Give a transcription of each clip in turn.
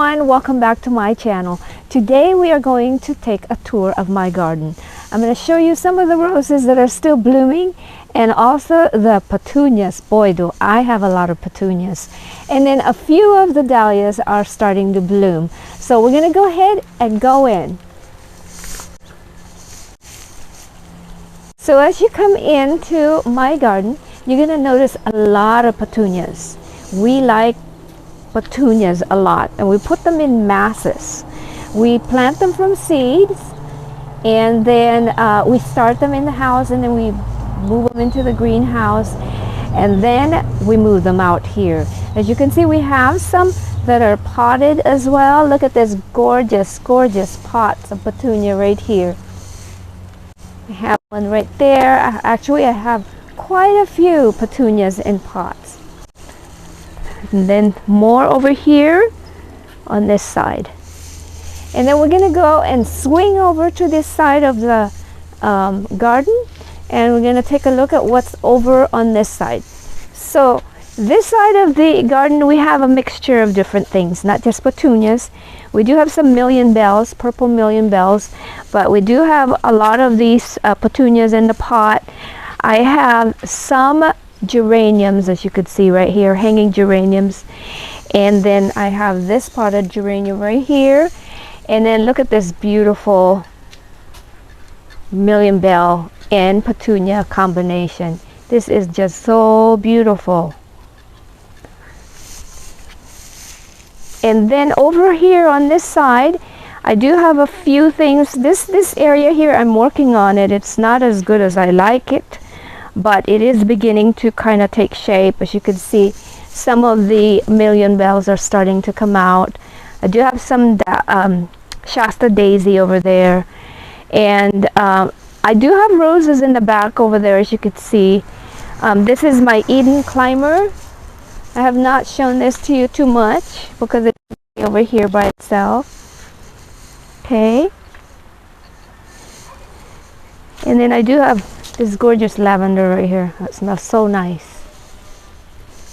everyone, welcome back to my channel. Today we are going to take a tour of my garden. I'm going to show you some of the roses that are still blooming and also the petunias. Boy, do I have a lot of petunias. And then a few of the dahlias are starting to bloom. So we're going to go ahead and go in. So as you come into my garden, you're going to notice a lot of petunias. We like petunias a lot, and we put them in masses. We plant them from seeds, and then we start them in the house, and then we move them into the greenhouse, and then we move them out here. As you can see, we have some that are potted as well. Look at this gorgeous pots of petunia right here. I have one right there. Actually, I have quite a few petunias in pots. And then more over here on this side. And then we're going to go and swing over to this side of the garden, and we're going to take a look at what's over on this side. So this side of the garden, we have a mixture of different things, not just petunias. We do have some million bells, purple million bells, but we do have a lot of these petunias in the pot. I have some geraniums, as you could see right here, hanging geraniums, and then I have this potted geranium right here, and then look at this beautiful million bell and petunia combination. This is just so beautiful. And then over here on this side, I do have a few things. This area here, I'm working on it. It's not as good as I like it, but it is beginning to kind of take shape. As you can see, some of the million bells are starting to come out. I do have some Shasta daisy over there, and I do have roses in the back over there, as you could see. This is my Eden climber. I have not shown this to you too much because it's over here by itself. Okay. And then I do have this gorgeous lavender right here. That smells so nice.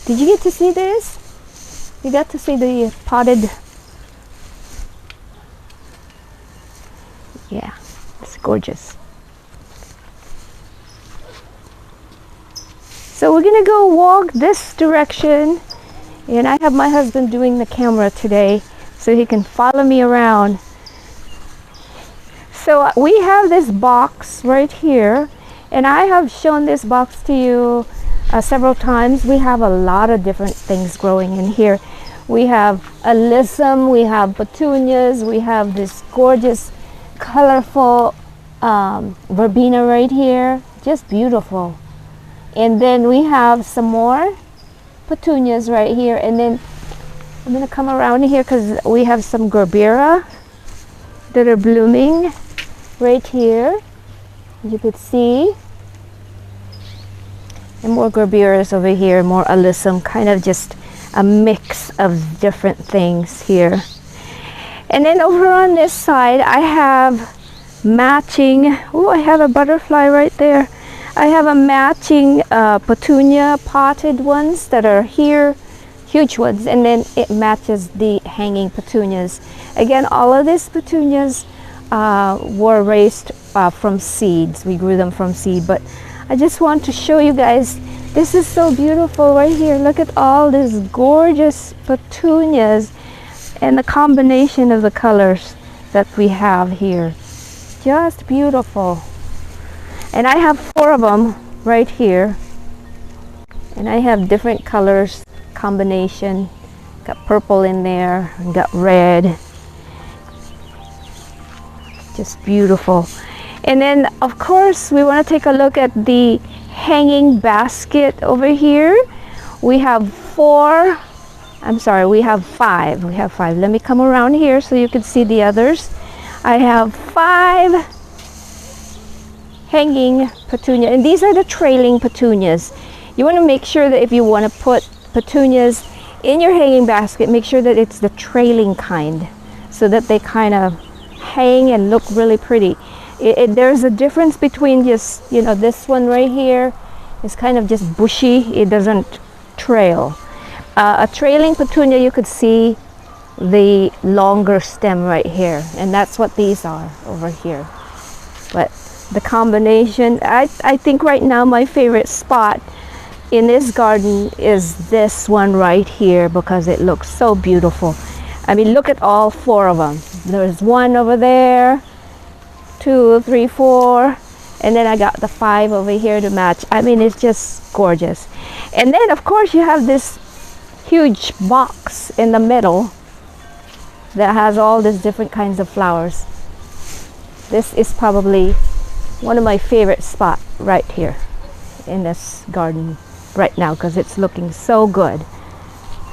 Did you get to see this? You got to see the potted. Yeah, it's gorgeous. So we're gonna go walk this direction, and I have my husband doing the camera today so he can follow me around. So we have this box right here, and I have shown this box to you several times. We have a lot of different things growing in here. We have alyssum, we have petunias, we have this gorgeous colorful verbena right here, just beautiful. And then we have some more petunias right here, and then I'm going to come around here because we have some gerbera that are blooming right here, as you could see, and more gerberas over here, more alyssum, kind of just a mix of different things here. And then over on this side, I have matching, oh, I have a butterfly right there. I have a matching petunia potted ones that are here, huge ones, and then it matches the hanging petunias. Again, all of these petunias were raised from seeds. We grew them from seed, but I just want to show you guys, this is so beautiful right here. Look at all these gorgeous petunias and the combination of the colors that we have here. Just beautiful. And I have 4 of them right here, and I have different colors combination. Got purple in there, and got red. Just beautiful. And then of course we want to take a look at the hanging basket over here. We have 4, I'm sorry, we have 5. We have 5. Let me come around here so you can see the others. I have 5 hanging petunia, and these are the trailing petunias. You want to make sure that if you want to put petunias in your hanging basket, make sure that it's the trailing kind, so that they kind of hang and look really pretty. There's a difference between just, you know, this one right here is kind of just bushy, it doesn't trail. A trailing petunia, you could see the longer stem right here, and that's what these are over here. But the combination, I think right now my favorite spot in this garden is this one right here, because it looks so beautiful. I mean, look at all four of them. There's one over there, 2, 3, 4, and then I got the 5 over here to match. I mean, it's just gorgeous. And then of course you have this huge box in the middle that has all these different kinds of flowers. This is probably one of my favorite spots right here in this garden right now, because it's looking so good.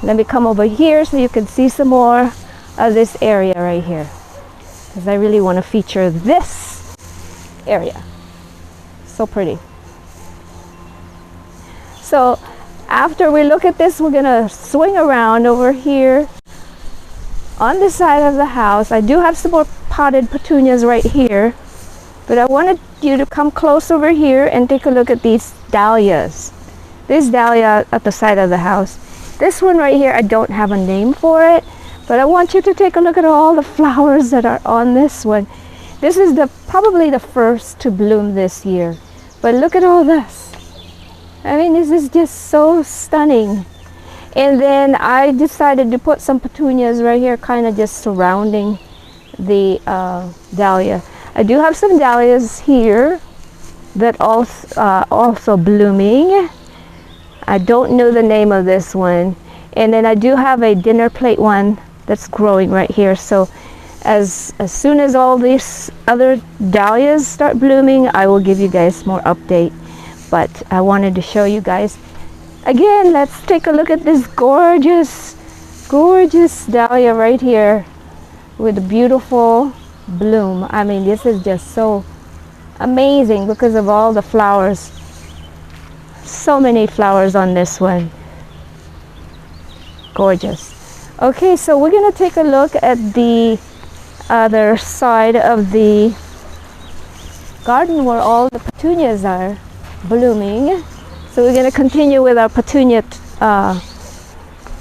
Let me come over here so you can see some more of this area right here, because I really want to feature this area. So pretty. So after we look at this, we're gonna swing around over here on the side of the house. I do have some more potted petunias right here, but I wanted you to come close over here and take a look at these dahlias. This dahlia at the side of the house. This one right here, I don't have a name for it, but I want you to take a look at all the flowers that are on this one. This is probably the first to bloom this year, but look at all this. I mean, this is just so stunning. And then I decided to put some petunias right here, kind of just surrounding the dahlia. I do have some dahlias here that also blooming. I don't know the name of this one. And then I do have a dinner plate one that's growing right here. So as soon as all these other dahlias start blooming, I will give you guys more update. But I wanted to show you guys. Again, let's take a look at this gorgeous, gorgeous dahlia right here with a beautiful bloom. I mean, this is just so amazing because of all the flowers. So many flowers on this one. Gorgeous. Okay, so we're gonna take a look at the other side of the garden where all the petunias are blooming. So we're going to continue with our petunia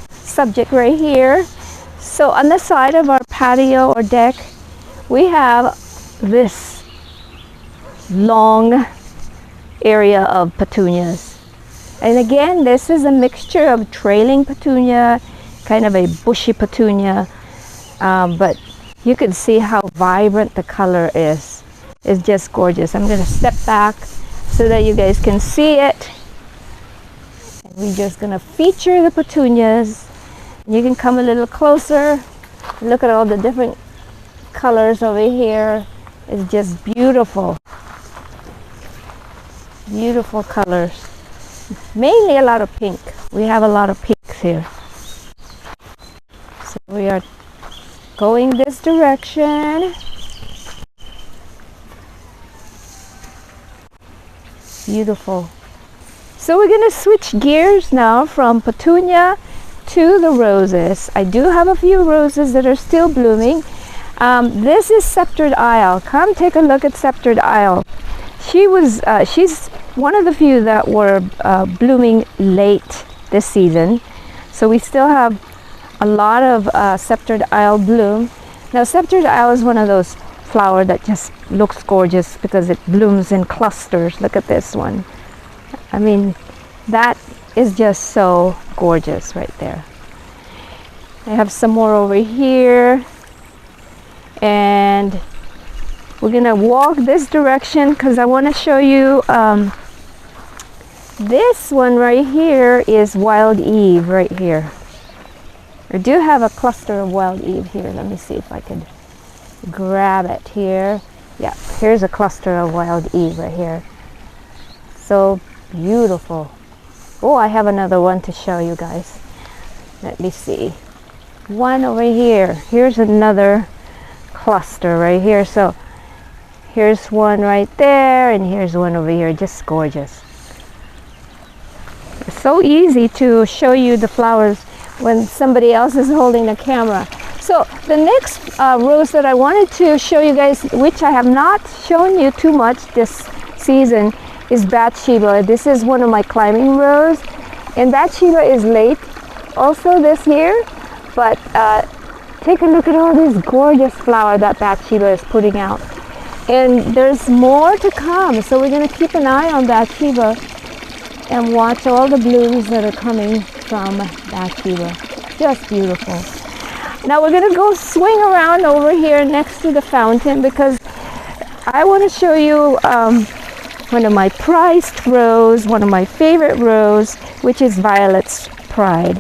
subject right here. So on the side of our patio or deck, we have this long area of petunias. And again, this is a mixture of trailing petunia, kind of a bushy petunia, but you can see how vibrant the color is. It's just gorgeous. I'm going to step back so that you guys can see it. And we're just going to feature the petunias. You can come a little closer. Look at all the different colors over here. It's just beautiful. Beautiful colors. Mainly a lot of pink. We have a lot of pinks here. So we are going this direction. Beautiful. So we're going to switch gears now from petunia to the roses. I do have a few roses that are still blooming. This is Sceptered Isle. Come take a look at Sceptered Isle. She's one of the few that were blooming late this season. So we still have a lot of Sceptered Isle bloom. Now Sceptered Isle is one of those flowers that just looks gorgeous because it blooms in clusters. Look at this one. I mean, that is just so gorgeous right there. I have some more over here, and we're gonna walk this direction because I want to show you this one right here is Wild Eve right here. I do have a cluster of Wild Eve here. Let me see if I could grab it here. Yeah, here's a cluster of Wild Eve right here. So beautiful. Oh, I have another one to show you guys. Let me see. One over here. Here's another cluster right here. So here's one right there, and here's one over here. Just gorgeous. It's so easy to show you the flowers when somebody else is holding the camera. So the next rose that I wanted to show you guys, which I have not shown you too much this season, is Bathsheba. This is one of my climbing rose, and Bathsheba is late also this year, but take a look at all this gorgeous flower that Bathsheba is putting out. And there's more to come, so we're going to keep an eye on Bathsheba and watch all the blooms that are coming from Bathsheba. Just beautiful. Now we're going to go swing around over here next to the fountain because I want to show you one of my prized rose, one of my favorite rose, which is Violet's Pride.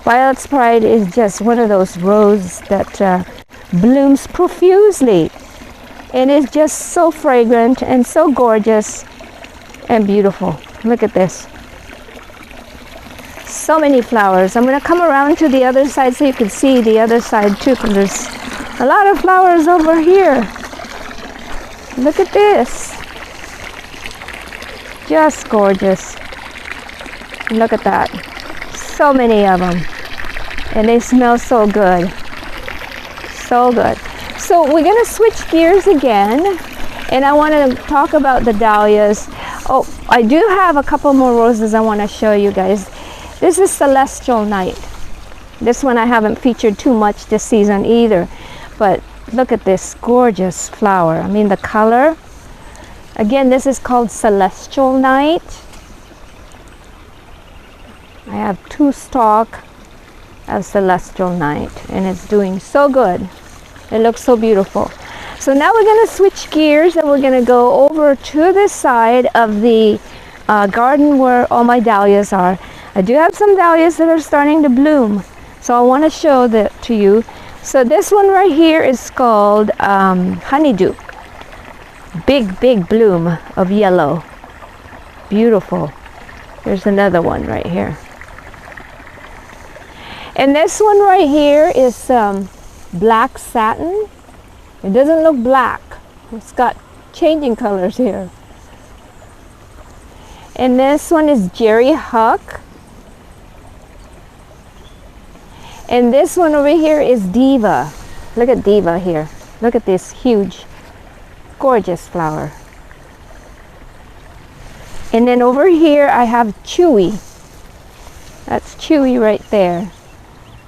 Violet's Pride is just one of those roses that blooms profusely, and it's just so fragrant and so gorgeous and beautiful. Look at this. So many flowers. I'm going to come around to the other side so you can see the other side too, because there's a lot of flowers over here. Look at this. Just gorgeous. Look at that. So many of them. And they smell so good. So good. So we're going to switch gears again. And I want to talk about the dahlias. Oh, I do have a couple more roses I want to show you guys. This is Celestial Night. This one I haven't featured too much this season either. But look at this gorgeous flower. I mean, the color. Again, this is called Celestial Night. I have 2 stalks of Celestial Night, and it's doing so good. It looks so beautiful. So now we're going to switch gears and we're going to go over to this side of the garden where all my dahlias are. I do have some dahlias that are starting to bloom, so I want to show that to you. So this one right here is called Honeydew. Big bloom of yellow. Beautiful. There's another one right here. And this one right here is Black Satin. It doesn't look black. It's got changing colors here. And this one is Jerry Huck. And this one over here is Diva. Look at Diva here. Look at this huge, gorgeous flower. And then over here I have Chewy. That's Chewy right there.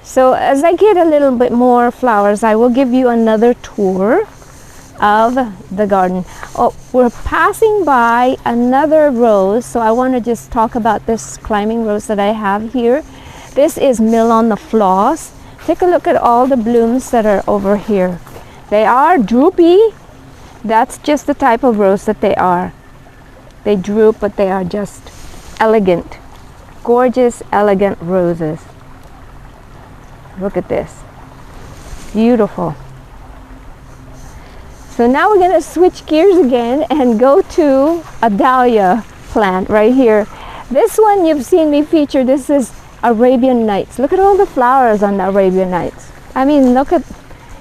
So as I get a little bit more flowers, I will give you another tour of the garden. Oh, we're passing by another rose, so I want to just talk about this climbing rose that I have here. This is Mill on the Floss. Take a look at all the blooms that are over here. They are droopy. That's just the type of rose that they are. They droop, but they are just elegant, gorgeous, elegant roses. Look at this. Beautiful. So now we're going to switch gears again and go to a dahlia plant right here. This one you've seen me feature. This is Arabian Nights. Look at all the flowers on the Arabian Nights. I mean, look at,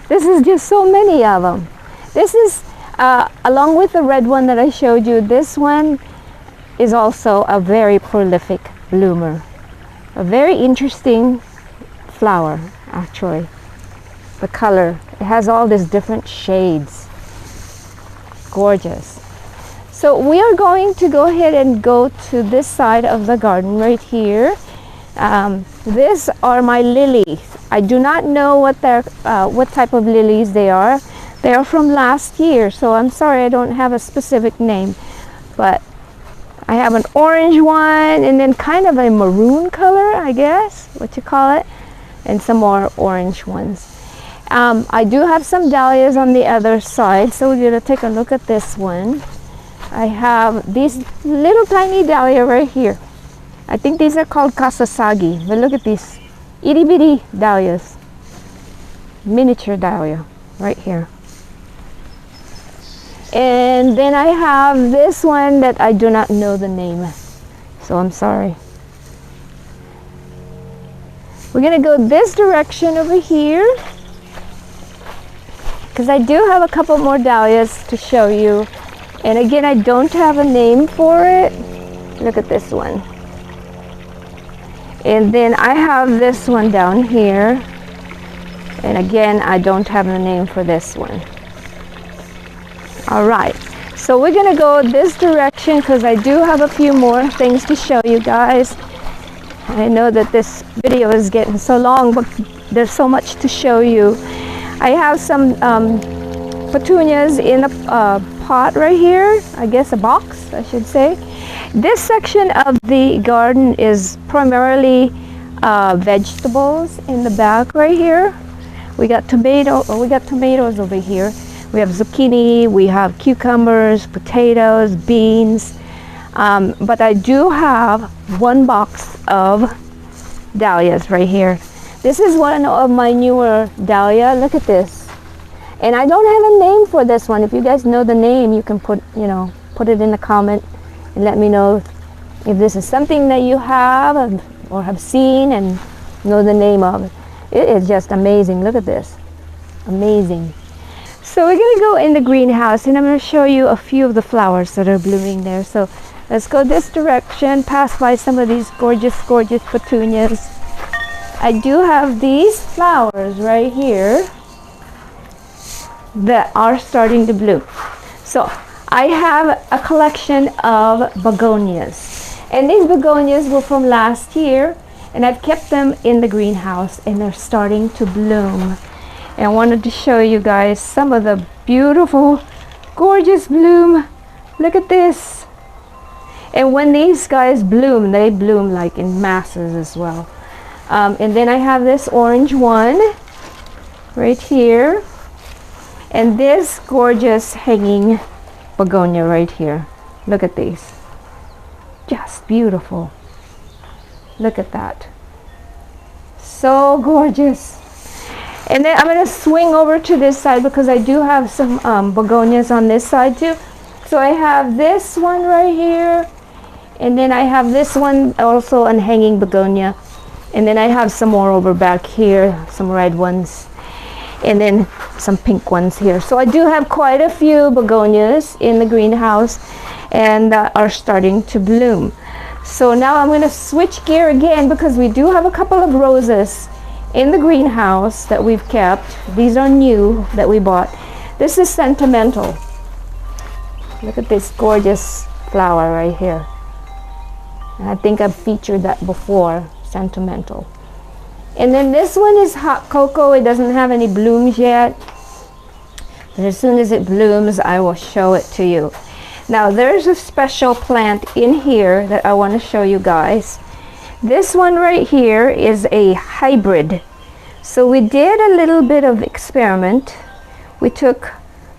this is just so many of them. This is, along with the red one that I showed you, this one is also a very prolific bloomer. A very interesting flower, actually. The color, it has all these different shades. Gorgeous. So we are going to go ahead and go to this side of the garden right here. These are my lilies. I do not know what type of lilies they are. They are from last year, so I'm sorry I don't have a specific name. But I have an orange one, and then kind of a maroon color, I guess, what you call it, and some more orange ones. I do have some dahlias on the other side, so we're going to take a look at this one. I have these little tiny dahlia right here. I think these are called Kasasagi, but look at these itty bitty dahlias. Miniature dahlia right here. And then I have this one that I do not know the name, so I'm sorry. We're going to go this direction over here, because I do have a couple more dahlias to show you. And again, I don't have a name for it. Look at this one. And then I have this one down here. And again, I don't have a name for this one. All right, so we're gonna go this direction because I do have a few more things to show you guys. I know that this video is getting so long, but there's so much to show you. I have some petunias in a pot right here, I guess a box I should say. This section of the garden is primarily vegetables in the back right here. We got tomatoes over here. We have zucchini, we have cucumbers, potatoes, beans, but I do have one box of dahlias right here. This is one of my newer dahlia. Look at this. And I don't have a name for this one. If you guys know the name, you can put it in the comment and let me know if this is something that you have or have seen and know the name of it. It is just amazing. Look at this. Amazing. So we're going to go in the greenhouse and I'm going to show you a few of the flowers that are blooming there. So let's go this direction, pass by some of these gorgeous, gorgeous petunias. I do have these flowers right here that are starting to bloom. So I have a collection of begonias. And these begonias were from last year and I've kept them in the greenhouse and they're starting to bloom. And I wanted to show you guys some of the beautiful, gorgeous bloom. Look at this. And when these guys bloom, they bloom like in masses as well. And then I have this orange one right here. And this gorgeous hanging begonia right here. Look at these. Just beautiful. Look at that. So gorgeous. And then I'm going to swing over to this side because I do have some begonias on this side too. So I have this one right here. And then I have this one also on hanging begonia. And then I have some more over back here, some red ones. And then some pink ones here. So I do have quite a few begonias in the greenhouse and are starting to bloom. So now I'm going to switch gear again because we do have a couple of roses in the greenhouse that we've kept. These are new that we bought. This is sentimental. Look at this gorgeous flower right here. And I think I've featured that before, sentimental. And then this one is hot cocoa. It doesn't have any blooms yet. But as soon as it blooms, I will show it to you. Now there's a special plant in here that I want to show you guys. This one right here is a hybrid. So we did a little bit of experiment. We took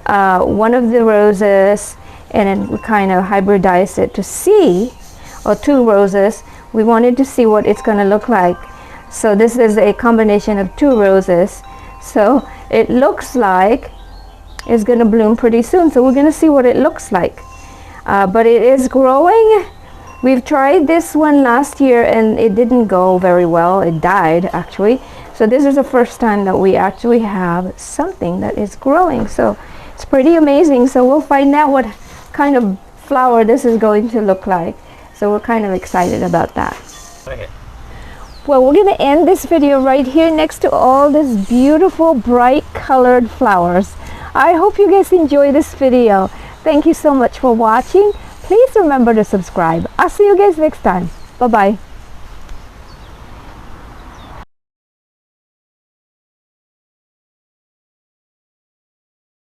one of the roses and then we kind of hybridized it to see, or two roses. We wanted to see what it's going to look like. So this is a combination of two roses. So it looks like it's going to bloom pretty soon. So we're going to see what it looks like. But it is growing. We've tried this one last year and it didn't go very well. It died actually. So this is the first time that we actually have something that is growing. So it's pretty amazing. So we'll find out what kind of flower this is going to look like. So we're kind of excited about that. Okay. Well, we're going to end this video right here next to all these beautiful bright colored flowers. I hope you guys enjoy this video. Thank you so much for watching. Please remember to subscribe. I'll see you guys next time. Bye-bye.